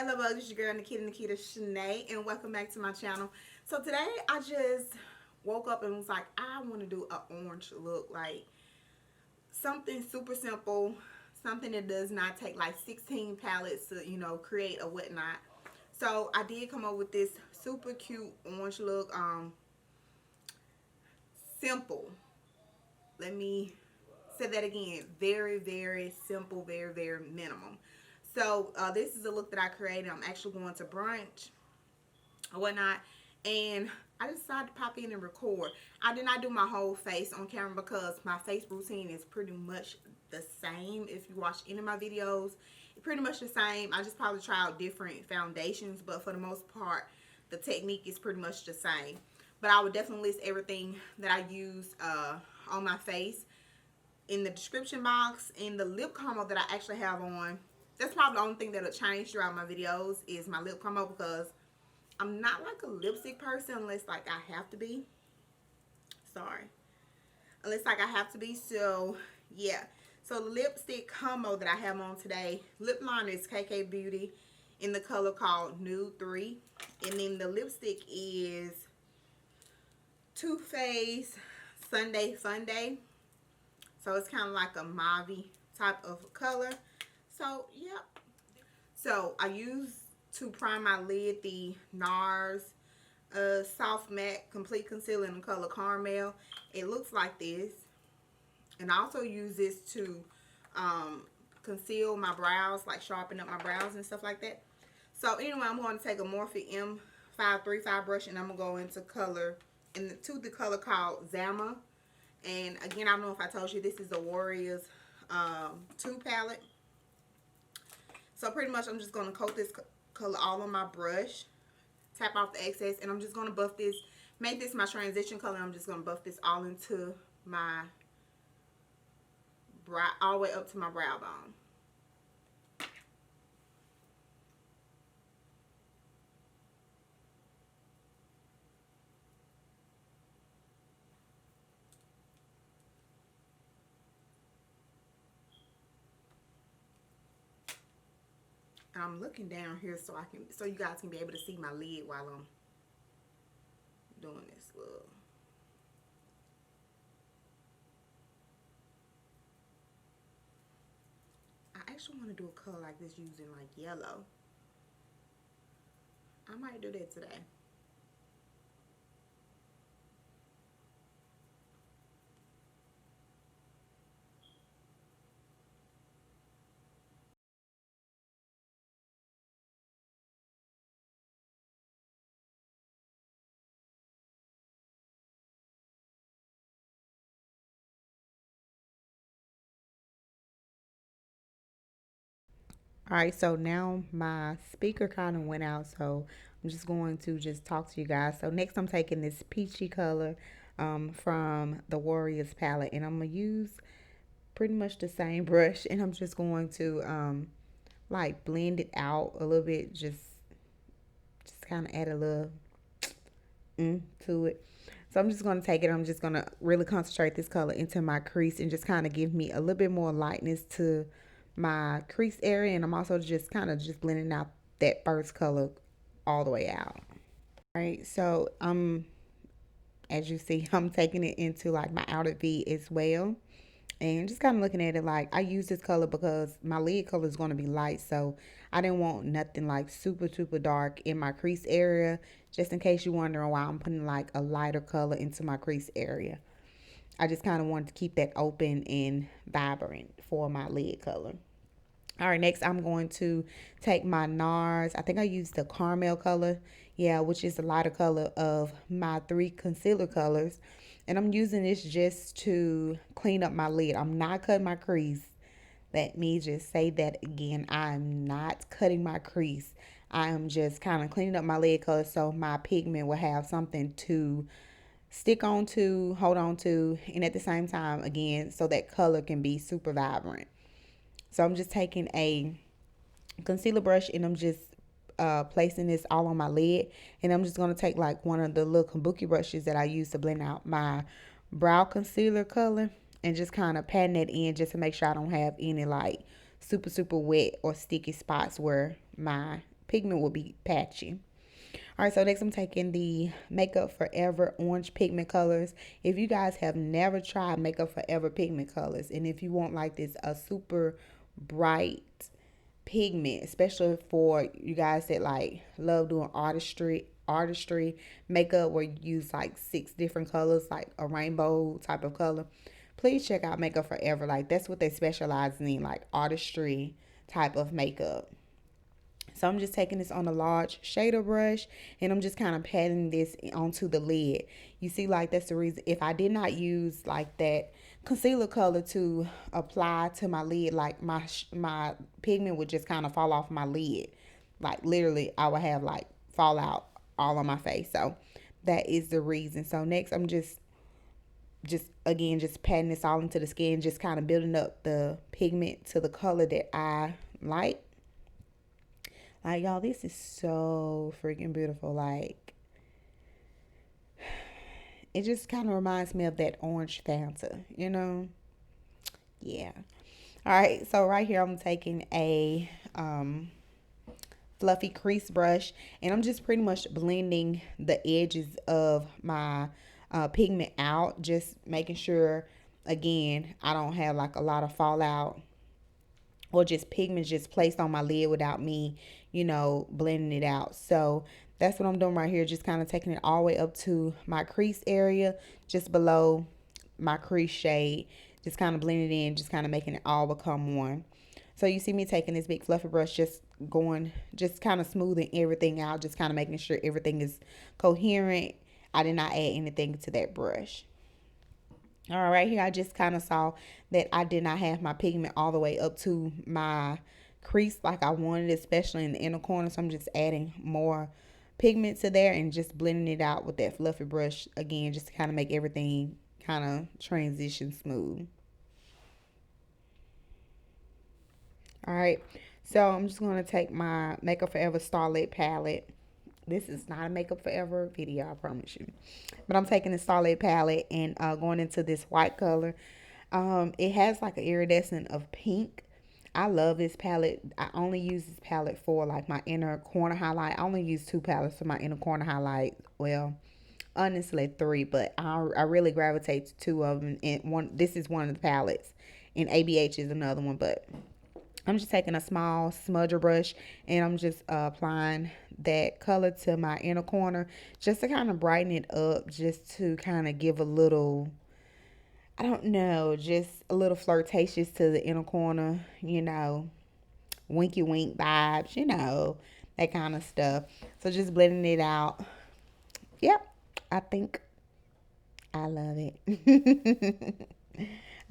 Hello, bugs. It's your girl Nikita Shena, and welcome back to my channel. So today I just woke up and was like, I want to do an orange look, like something super simple, something that does not take like 16 palettes to create or whatnot. So I did come up with this super cute orange look. Simple. Let me say that again. Very simple. Very minimum. So this is a look that I created. I'm actually going to brunch or whatnot, and I decided to pop in and record. I did not do my whole face on camera because my face routine is pretty much the same. If you watch any of my videos, it's pretty much the same. I just probably try out different foundations, but for the most part the technique is pretty much the same. But I would definitely list everything that I use on my face in the description box. And the lip combo that I actually have on, that's probably the only thing that'll change throughout my videos is my lip combo, because I'm not like a lipstick person unless like I have to be. Sorry. Unless like I have to be. So yeah. So the lipstick combo that I have on today, lip liner is KK Beauty in the color called Nude 3. And then the lipstick is Too Faced Sunday Funday. So it's kind of like a mauve type of color. So yep. So I use to prime my lid the Nars Soft Matte Complete Concealer in the color Carmel. It looks like this. And I also use this to conceal my brows, like sharpen up my brows and stuff like that. So anyway, I'm going to take a Morphe M535 brush and I'm going to go into the color called Zama. And again, I don't know if I told you, this is a Warriors 2 palette. So pretty much I'm just going to coat this color all on my brush, tap off the excess, and I'm just going to buff this, make this my transition color. I'm just going to buff this all into my brow, all the way up to my brow bone. And I'm looking down here so you guys can be able to see my lid while I'm doing this look. I actually want to do a color like this using like yellow. I might do that today. All right, so now my speaker kind of went out, so I'm just going to just talk to you guys. So next I'm taking this peachy color from the Warriors palette, and I'm going to use pretty much the same brush, and I'm just going to like blend it out a little bit, just kind of add a little to it. So I'm just going to take it, I'm just going to really concentrate this color into my crease and just kind of give me a little bit more lightness to my crease area. And I'm also just kind of just blending out that first color all the way out. All right, so as you see, I'm taking it into like my outer V as well. And just kind of looking at it, like I use this color because my lid color is going to be light, so I didn't want nothing like super dark in my crease area, just in case you're wondering why I'm putting like a lighter color into my crease area. I just kind of wanted to keep that open and vibrant for my lid color. All right, next I'm going to take my Nars. I think I used the Carmel color, yeah, which is the lighter color of my 3 concealer colors. And I'm using this just to clean up my lid. I'm not cutting my crease. Let me just say that again. I'm not cutting my crease. I am just kind of cleaning up my lid color so my pigment will have something to stick on to, hold on to, and at the same time, again, so that color can be super vibrant. So I'm just taking a concealer brush and I'm just placing this all on my lid, and I'm just going to take like one of the little kabuki brushes that I use to blend out my brow concealer color and just kind of patting it in just to make sure I don't have any like super wet or sticky spots where my pigment will be patchy. All right, so next I'm taking the Makeup Forever Orange Pigment Colors. If you guys have never tried Makeup Forever Pigment Colors, and if you want like this a super bright pigment, especially for you guys that like love doing artistry makeup where you use like 6 different colors, like a rainbow type of color, please check out Makeup Forever. Like that's what they specialize in, like artistry type of makeup. So I'm just taking this on a large shader brush and I'm just kind of patting this onto the lid. You see, like that's the reason if I did not use like that concealer color to apply to my lid, like my pigment would just kind of fall off my lid. Like literally I would have like fallout all on my face. So that is the reason. So next I'm just again just patting this all into the skin, just kind of building up the pigment to the color that I like. Like, y'all, this is so freaking beautiful. Like, it just kind of reminds me of that orange Fanta, you know? Yeah. All right, so right here I'm taking a fluffy crease brush, and I'm just pretty much blending the edges of my pigment out, just making sure, again, I don't have like a lot of fallout or just pigments just placed on my lid without me, you know, blending it out. So that's what I'm doing right here, just kind of taking it all the way up to my crease area, just below my crease shade, just kind of blending it in, just kind of making it all become one. So you see me taking this big fluffy brush, just going, just kind of smoothing everything out, just kind of making sure everything is coherent. I did not add anything to that brush. All right, here I just kind of saw that I did not have my pigment all the way up to my crease like I wanted, especially in the inner corner. So I'm just adding more pigment to there and just blending it out with that fluffy brush again, just to kind of make everything kind of transition smooth. All right, so I'm just going to take my Makeup Forever Starlit palette. This is not a Makeup Forever video, I promise you. But I'm taking the Starlit palette and going into this white color. It has like an iridescent of pink. I love this palette. I only use this palette for like my inner corner highlight. I only use 2 palettes for my inner corner highlight. Well, honestly 3, but I really gravitate to 2 of them. And this is one of the palettes, and ABH is another one. But I'm just taking a small smudger brush and I'm just applying that color to my inner corner just to kind of brighten it up, just to kind of give a little, I don't know, just a little flirtatious to the inner corner, you know, winky wink vibes, you know, that kind of stuff. So just blending it out. Yep, I think I love it.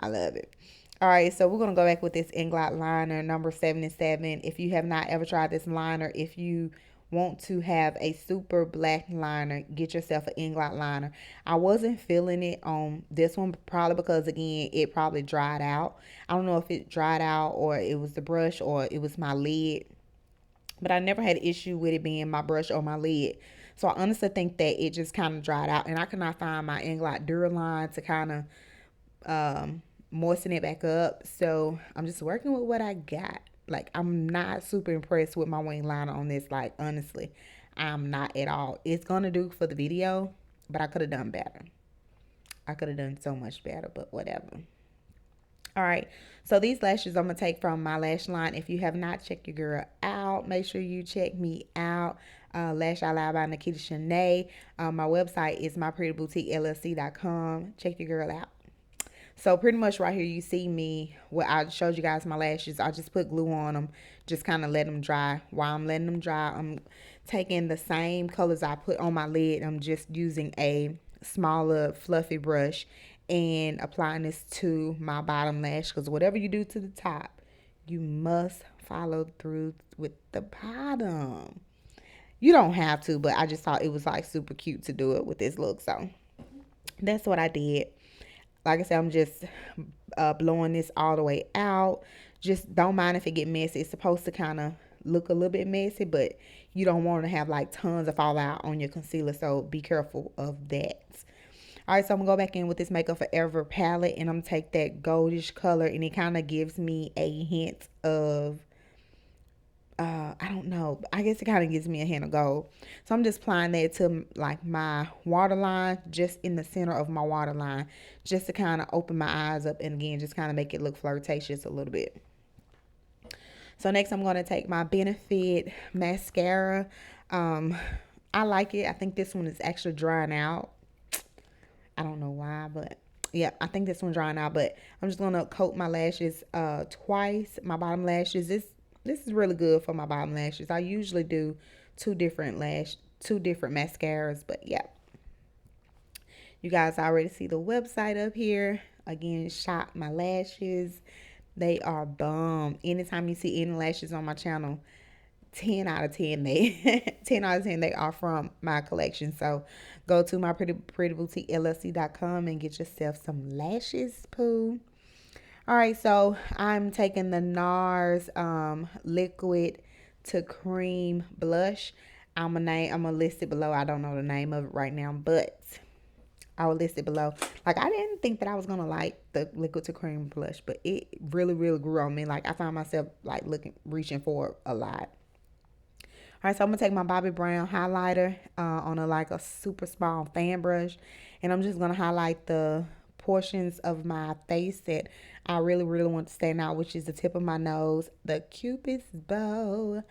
I love it. All right, so we're going to go back with this Inglot liner number 77. If you have not ever tried this liner, if you want to have a super black liner, get yourself an Inglot liner. I wasn't feeling it on this one, probably because, again, it probably dried out. I don't know if it dried out or it was the brush or it was my lid, but I never had an issue with it being my brush or my lid. So I honestly think that it just kind of dried out, and I could not find my Inglot Duraline to kind of moisten it back up. So I'm just working with what I got. Like, I'm not super impressed with my wing liner on this. Like, honestly, I'm not at all. It's gonna do for the video, but I could have done better. I could have done so much better, but whatever. All right, so these lashes I'm gonna take from my lash line. If you have not checked your girl out, make sure you check me out. Lash Eyelid by Nikita Shena. My website is myprettyboutiquellc.com. Check your girl out. So pretty much right here you see me, where I showed you guys my lashes. I just put glue on them, just kind of let them dry. While I'm letting them dry, I'm taking the same colors I put on my lid. I'm just using a smaller fluffy brush and applying this to my bottom lash, because whatever you do to the top, you must follow through with the bottom. You don't have to, but I just thought it was like super cute to do it with this look. So that's what I did. Like I said, I'm just blowing this all the way out. Just don't mind if it get messy. It's supposed to kind of look a little bit messy, but you don't want to have like tons of fallout on your concealer, so be careful of that. All right, so I'm going to go back in with this Makeup Forever palette, and I'm going to take that goldish color, and it kind of gives me a hint of I don't know. I guess it kind of gives me a hint of gold. So I'm just applying that to like my waterline, just in the center of my waterline, just to kind of open my eyes up and again, just kind of make it look flirtatious a little bit. So next I'm going to take my Benefit mascara. I like it. I think this one is actually drying out. I don't know why, but yeah, I think this one's drying out. But I'm just gonna coat my lashes twice. My bottom lashes. This is really good for my bottom lashes. I usually do two different mascaras, but yeah. You guys already see the website up here. Again, shop my lashes. They are bomb. Anytime you see any lashes on my channel, 10 out of 10 they 10 out of 10 they are from my collection. So go to my pretty boutique llc.com and get yourself some lashes, poo. All right, so I'm taking the Nars liquid to cream blush. I'm gonna list it below. I don't know the name of it right now, but I will list it below. Like, I didn't think that I was gonna like the liquid to cream blush, but it really grew on me. Like, I found myself like reaching for it a lot. All right, so I'm gonna take my Bobbi Brown highlighter on a super small fan brush, and I'm just gonna highlight the portions of my face that I really want to stand out, which is the tip of my nose, the Cupid's bow,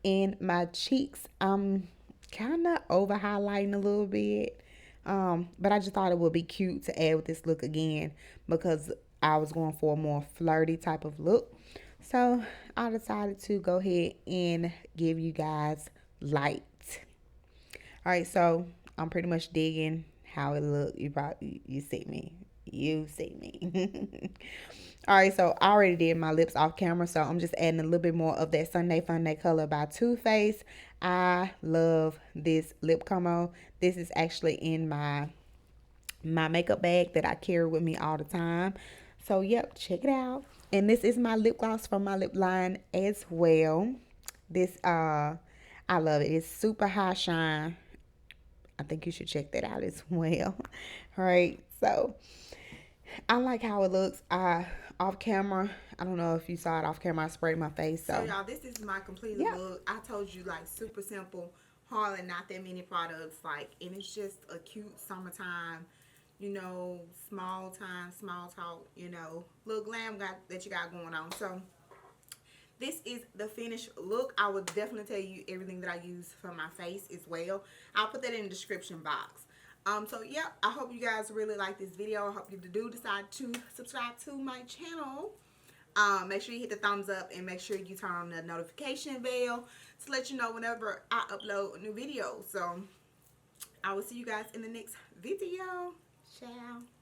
and my cheeks. I'm kind of over highlighting a little bit, but I just thought it would be cute to add with this look again because I was going for a more flirty type of look. So I decided to go ahead and give you guys light. All right, so I'm pretty much digging how it look. You see me. You see me. All right, so I already did my lips off camera, so I'm just adding a little bit more of that Sunday Funday color by Too Faced. I love this lip combo. This is actually in my makeup bag that I carry with me all the time. So yep, check it out. And this is my lip gloss from my lip line as well. This I love it. It's super high shine. I think you should check that out as well. All right, so I like how it looks. Off camera, I don't know if you saw it off camera, I sprayed my face. So y'all, this is my complete look. I told you, like, super simple, hardly not that many products, like, and it's just a cute summertime, you know, small time, small talk, you know, little glam that you got going on. So this is the finished look. I would definitely tell you everything that I use for my face as well. I'll put that in the description box. So yeah, I hope you guys really like this video. I hope you do decide to subscribe to my channel. Make sure you hit the thumbs up and make sure you turn on the notification bell to let you know whenever I upload a new video. So I will see you guys in the next video. Ciao.